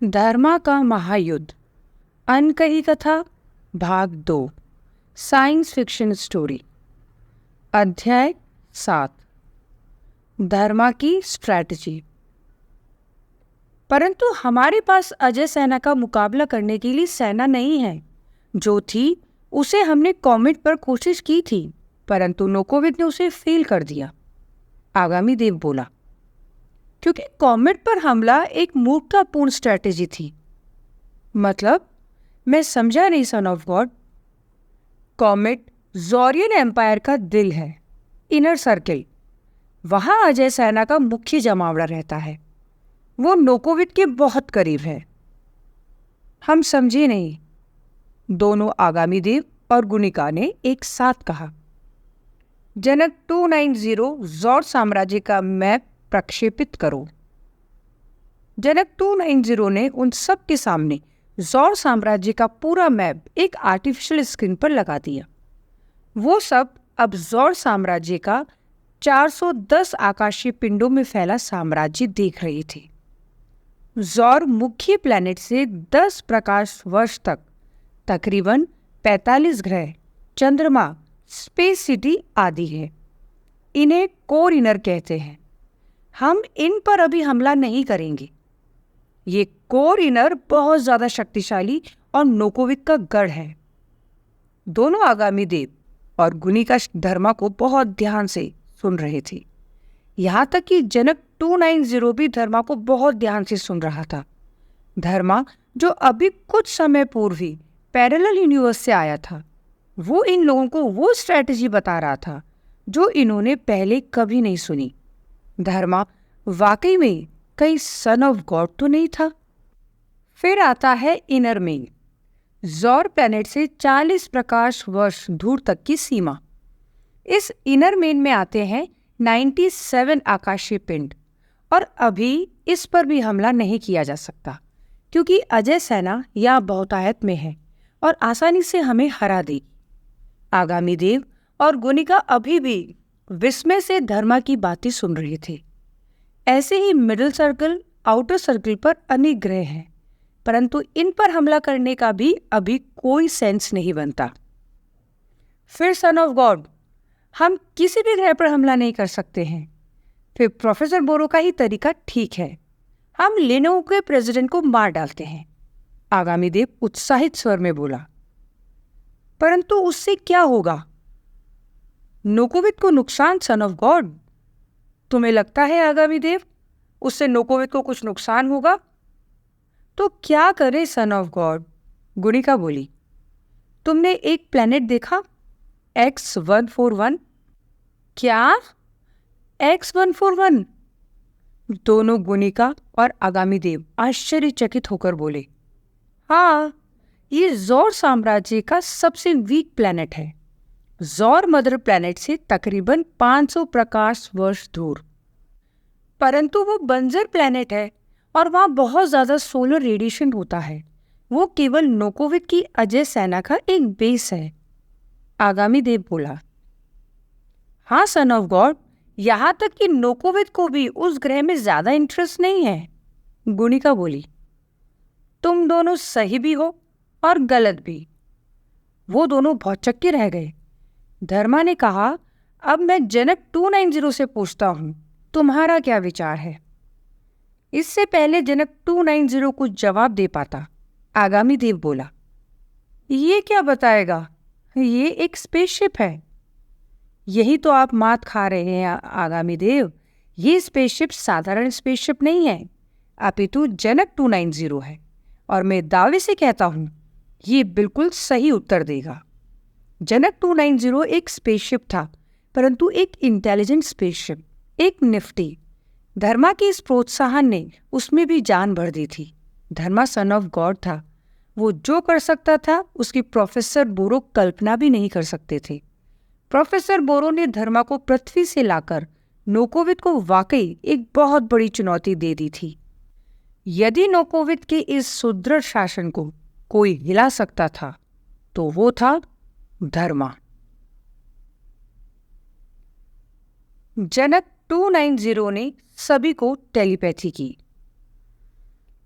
धर्मा का महायुद्ध, अनकही कथा, भाग 2, साइंस फिक्शन स्टोरी। अध्याय 7, धर्मा की स्ट्रैटेजी। परंतु हमारे पास अजय सेना का मुकाबला करने के लिए सेना नहीं है। जो थी उसे हमने कॉमेट पर कोशिश की थी, परंतु नोकोविक ने उसे फेल कर दिया। आगामी देव बोला, क्योंकि कॉमेट पर हमला एक मूर्खतापूर्ण स्ट्रैटेजी थी। मतलब, मैं समझा नहीं son of God. Comet Zorian empire का दिल है, इनर सर्किल। वहां अजय सेना का मुख्य जमावड़ा रहता है। वो नोकोविक के बहुत करीब है। हम समझे नहीं, दोनों आगामी देव और गुनिका ने एक साथ कहा। जनक 290 ज़ोर साम्राज्य का मैप प्रक्षेपित करो। जनक 290 ने उन सब के सामने ज़ोर साम्राज्य का पूरा मैप एक आर्टिफिशियल स्क्रीन पर लगा दिया। वो सब अब ज़ोर साम्राज्य का 410 आकाशीय पिंडों में फैला साम्राज्य देख रही थी। ज़ोर मुख्य प्लैनेट से 10 प्रकाश वर्ष तक तकरीबन 45 ग्रह, चंद्रमा, स्पेस सिटी आदि है। इन्हें कोर इनर कहते हैं। हम इन पर अभी हमला नहीं करेंगे। ये कोर इनर बहुत ज्यादा शक्तिशाली और नोकोविक का गढ़ है। दोनों आगामी देव और गुनिका धर्मा को बहुत ध्यान से सुन रहे थे। यहां तक कि जनक 290 भी धर्मा को बहुत ध्यान से सुन रहा था। धर्मा, जो अभी कुछ समय पूर्व ही पैरेलल यूनिवर्स से आया था, वो इन लोगों को वो स्ट्रैटेजी बता रहा था जो इन्होंने पहले कभी नहीं सुनी। धर्मा वाकई में कहीं सन ऑफ गॉड तो नहीं था। फिर आता है इनर मेन, ज़ोर प्लैनेट से 40 प्रकाश वर्ष दूर तक की सीमा। इस इनर मेन में आते हैं 97 आकाशीय पिंड, और अभी इस पर भी हमला नहीं किया जा सकता क्योंकि अजय सेना या बहुतायत में है और आसानी से हमें हरा देगी। आगामी देव और गुनिका अभी भी विस्मय से धर्मा की बातें सुन रहे थे। ऐसे ही मिडिल सर्कल, आउटर सर्कल पर अनेक ग्रह हैं, परंतु इन पर हमला करने का भी अभी कोई सेंस नहीं बनता। फिर सन ऑफ गॉड, हम किसी भी ग्रह पर हमला नहीं कर सकते हैं। फिर प्रोफेसर बोरो का ही तरीका ठीक है, हम लेनो के प्रेसिडेंट को मार डालते हैं। आगामी देव उत्साहित स्वर में बोला, परंतु उससे क्या होगा? नोकोविक को नुकसान सन ऑफ गॉड? तुम्हें लगता है आगामी देव, उससे नोकोविक को कुछ नुकसान होगा? तो क्या करे सन ऑफ गॉड? गुनिका बोली, तुमने एक प्लेनेट देखा, X141? क्या? X141? दोनों गुनिका और आगामी देव आश्चर्यचकित होकर बोले, हाँ, ये ज़ोर साम्राज्य का सबसे वीक प्लेनेट है। ज़ोर मदर प्लेनेट से तकरीबन 500 प्रकाश वर्ष दूर। परंतु वो बंजर प्लेनेट है और वहां बहुत ज्यादा सोलर रेडिएशन होता है। वो केवल नोकोविक की अजय सेना का एक बेस है। आगामी देव बोला, हाँ सन ऑफ गॉड, यहां तक कि नोकोविक को भी उस ग्रह में ज्यादा इंटरेस्ट नहीं है। गुनिका बोली, तुम दोनों सही भी हो और गलत भी। वो दोनों भौचक्के रह गए। धर्मा ने कहा, अब मैं जनक 290 से पूछता हूं, तुम्हारा क्या विचार है? इससे पहले जनक 290 कुछ जवाब दे पाता, आगामी देव बोला, ये क्या बताएगा? ये एक स्पेसशिप है। यही तो आप मात खा रहे हैं आगामी देव। ये स्पेसशिप साधारण स्पेसशिप नहीं है, अपितु जनक 290 है, और मैं दावे से कहता हूं ये बिल्कुल सही उत्तर देगा। जनक 290 एक स्पेसशिप था, परंतु एक इंटेलिजेंट स्पेसशिप, एक निफ्टी। धर्मा के इस प्रोत्साहन ने उसमें भी जान भर दी थी। धर्मा सन ऑफ गॉड था। वो जो कर सकता था उसकी प्रोफेसर बोरो कल्पना भी नहीं कर सकते थे। प्रोफेसर बोरो ने धर्मा को पृथ्वी से लाकर नोकोविक को वाकई एक बहुत बड़ी चुनौती दे दी थी। यदि नोकोविक के इस सुदृढ़ शासन को कोई हिला सकता था तो वो था धर्मा। जनक 290 ने सभी को टेलीपैथी की।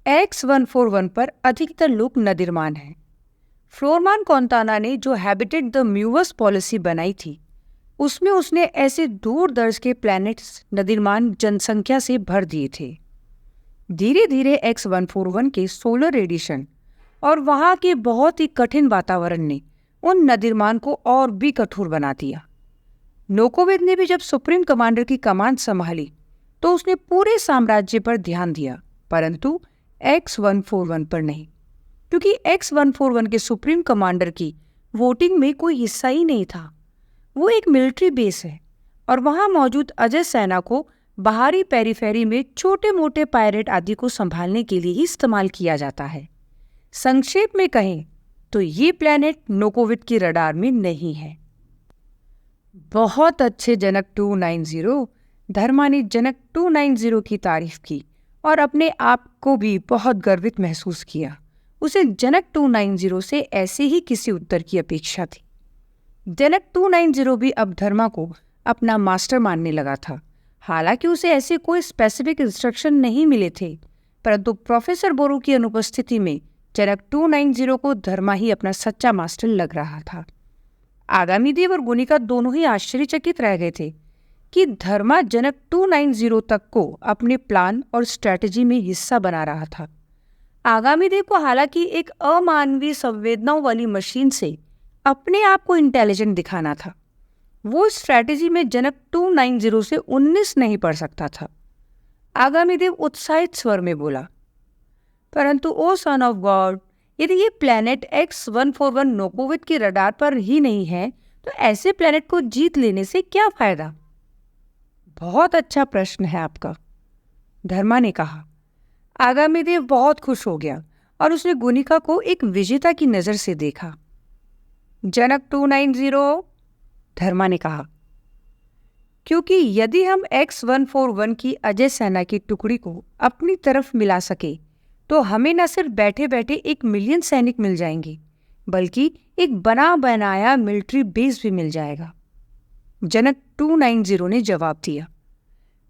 X141 पर अधिकतर लोग नदिरमान हैं। फ्लोरमान कॉन्टाना ने जो हैबिटेट द म्यूवर्स पॉलिसी बनाई थी, उसमें उसने ऐसे दूर दर्ज के प्लैनेट्स नदिरमान जनसंख्या से भर दिए थे। धीरे धीरे X141 के सोलर रेडिएशन और वहां के बहुत ही कठिन वातावरण ने उन नदिरमान को और भी कठोर बना दिया। नोकोविद ने भी जब सुप्रीम कमांडर की कमान संभाली तो उसने पूरे साम्राज्य पर ध्यान दिया, परंतु X141 पर नहीं, क्योंकि X141 के सुप्रीम कमांडर की वोटिंग में कोई हिस्सा ही नहीं था। वो एक मिलिट्री बेस है और वहां मौजूद अजय सेना को बाहरी पेरीफेरी में छोटे मोटे पायरेट आदि को संभालने के लिए ही इस्तेमाल किया जाता है। संक्षेप में कहें तो ये प्लैनेट नोकोविद की रडार में नहीं है। बहुत अच्छे जनक 290। धर्मा ने जनक 290 की तारीफ की और अपने आप को भी बहुत गर्वित महसूस किया। उसे जनक 290 से ऐसे ही किसी उत्तर की अपेक्षा थी। जनक 290 भी अब धर्मा को अपना मास्टर मानने लगा था। हालांकि उसे ऐसे कोई स्पेसिफिक इंस्ट्रक्शन नहीं मिले थे, परंतु प्रोफेसर बोरो की अनुपस्थिति में जनक 290 को धर्मा ही अपना सच्चा मास्टर लग रहा था। आगामी देव और गुनिका दोनों ही आश्चर्यचकित रह गए थे कि धर्मा जनक 290 तक को अपने प्लान और स्ट्रैटेजी में हिस्सा बना रहा था। आगामी देव को हालांकि एक अमानवीय संवेदनाओं वाली मशीन से अपने आप को इंटेलिजेंट दिखाना था। वो स्ट्रैटेजी में जनक 290 से 19 नहीं पढ़ सकता था। आगामी देव उत्साहित स्वर में बोला, परंतु ओ सन ऑफ गॉड, यदि ये प्लैनेट X141 नोकोविद की रडार पर ही नहीं है तो ऐसे प्लैनेट को जीत लेने से क्या फायदा? बहुत अच्छा प्रश्न है आपका, धर्मा ने कहा। आगामी देव बहुत खुश हो गया और उसने गुनिका को एक विजेता की नजर से देखा। जनक 290, धर्मा ने कहा, क्योंकि यदि हम X141 की अजय सेना की टुकड़ी को अपनी तरफ मिला सके तो हमें न सिर्फ बैठे बैठे 1 मिलियन सैनिक मिल जाएंगे, बल्कि एक बना बनाया मिलिट्री बेस भी मिल जाएगा। जनक 290 ने जवाब दिया।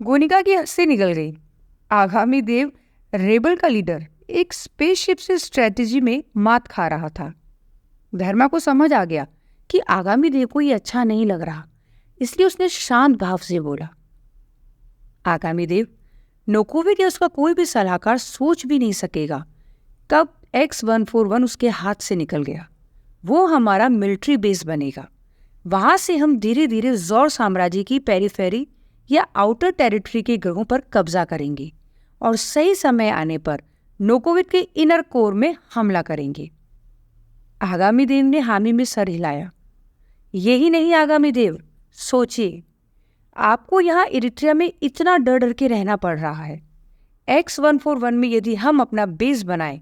गुनिका की हंसी निकल गई। आगामी देव रेबल का लीडर एक स्पेसशिप से स्ट्रेटेजी में मात खा रहा था। धर्मा को समझ आ गया कि आगामी देव को ये अच्छा नहीं लग रहा, इसलिए उसने शांत भाव से बोला, आगामी देव, नोकोविद या उसका कोई भी सलाहकार सोच भी नहीं सकेगा कब X141 उसके हाथ से निकल गया। वो हमारा मिलिट्री बेस बनेगा। वहां से हम धीरे धीरे जौर साम्राज्य की पेरीफेरी या आउटर टेरिटरी के ग्रहों पर कब्जा करेंगे और सही समय आने पर नोकोविद के इनर कोर में हमला करेंगे। आगामी देव ने हामी में सर हिलाया। यही नहीं आगामी देव, सोचिए, आपको यहाँ इरिट्रिया में इतना डर डर के रहना पड़ रहा है। X141 में यदि हम अपना बेस बनाएं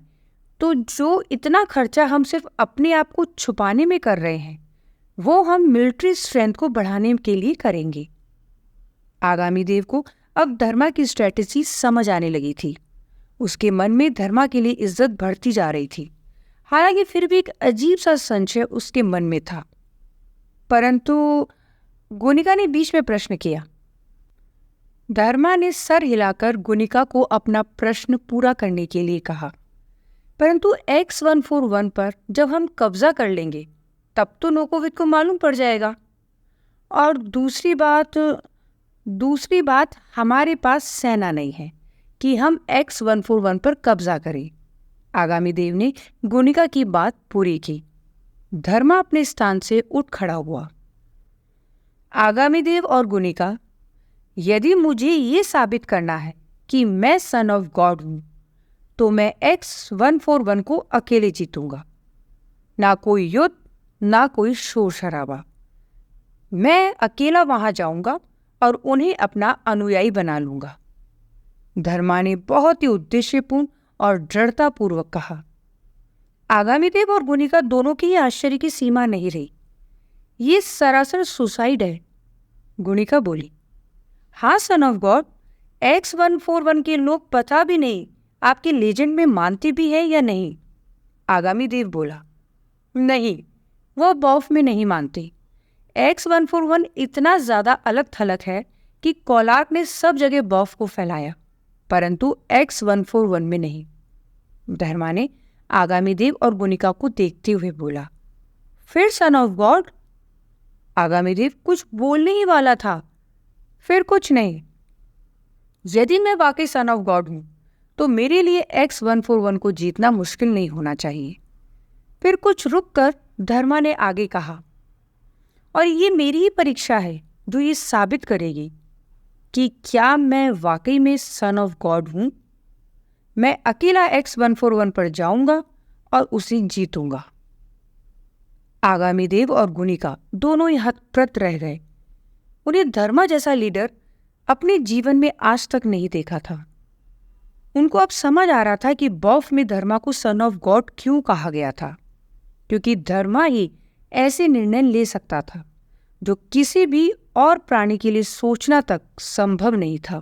तो जो इतना खर्चा हम सिर्फ अपने आप को छुपाने में कर रहे हैं वो हम मिलिट्री स्ट्रेंथ को बढ़ाने के लिए करेंगे। आगामी देव को अब धर्मा की स्ट्रेटेजी समझ आने लगी थी। उसके मन में धर्मा के लिए इज्जत बढ़ती जा रही थी। हालांकि फिर भी एक अजीब सा संशय उसके मन में था। परंतु गुनिका ने बीच में प्रश्न किया। धर्मा ने सर हिलाकर गुनिका को अपना प्रश्न पूरा करने के लिए कहा, परंतु X141 पर जब हम कब्जा कर लेंगे तब तो नोकोविद को मालूम पड़ जाएगा, और दूसरी बात हमारे पास सेना नहीं है कि हम X141 पर कब्जा करें। आगामी देव ने गुनिका की बात पूरी की। धर्मा अपने स्थान से उठ खड़ा हुआ। आगामी देव और गुनिका, यदि मुझे ये साबित करना है कि मैं सन ऑफ गॉड हूं तो मैं X141 को अकेले जीतूंगा। ना कोई युद्ध, ना कोई शोर शराबा। मैं अकेला वहां जाऊंगा और उन्हें अपना अनुयायी बना लूंगा। धर्मा ने बहुत ही उद्देश्यपूर्ण और दृढ़तापूर्वक कहा। आगामी देव और गुनिका दोनों की ही आश्चर्य की सीमा नहीं रही। ये सरासर सुसाइड है, गुनिका बोली। हाँ सन ऑफ गॉड, X141 के लोग पता भी नहीं आपके लेजेंड में मानते भी हैं या नहीं। आगामी देव बोला। नहीं, वो बॉफ में नहीं मानते। X141 इतना ज्यादा अलग थलग है कि कोलार्क ने सब जगह बॉफ को फैलाया, परंतु X141 में नहीं। धर्मा ने आगामी देव और गुनिका को देखते हुए बोला। फिर सन ऑफ गॉड? आगामी देव कुछ बोलने ही वाला था, फिर कुछ नहीं। यदि मैं वाकई सन ऑफ गॉड हूं तो मेरे लिए X141 को जीतना मुश्किल नहीं होना चाहिए। फिर कुछ रुककर धर्मा ने आगे कहा, और ये मेरी ही परीक्षा है जो ये साबित करेगी कि क्या मैं वाकई में सन ऑफ गॉड हूं। मैं अकेला X141 पर जाऊंगा और उसे जीतूंगा। आगामी देव और गुनिका दोनों ही हतप्रभ रह गए। उन्हें धर्मा जैसा लीडर अपने जीवन में आज तक नहीं देखा था। उनको अब समझ आ रहा था कि बॉफ में धर्मा को सन ऑफ गॉड क्यों कहा गया था, क्योंकि धर्मा ही ऐसे निर्णय ले सकता था जो किसी भी और प्राणी के लिए सोचना तक संभव नहीं था।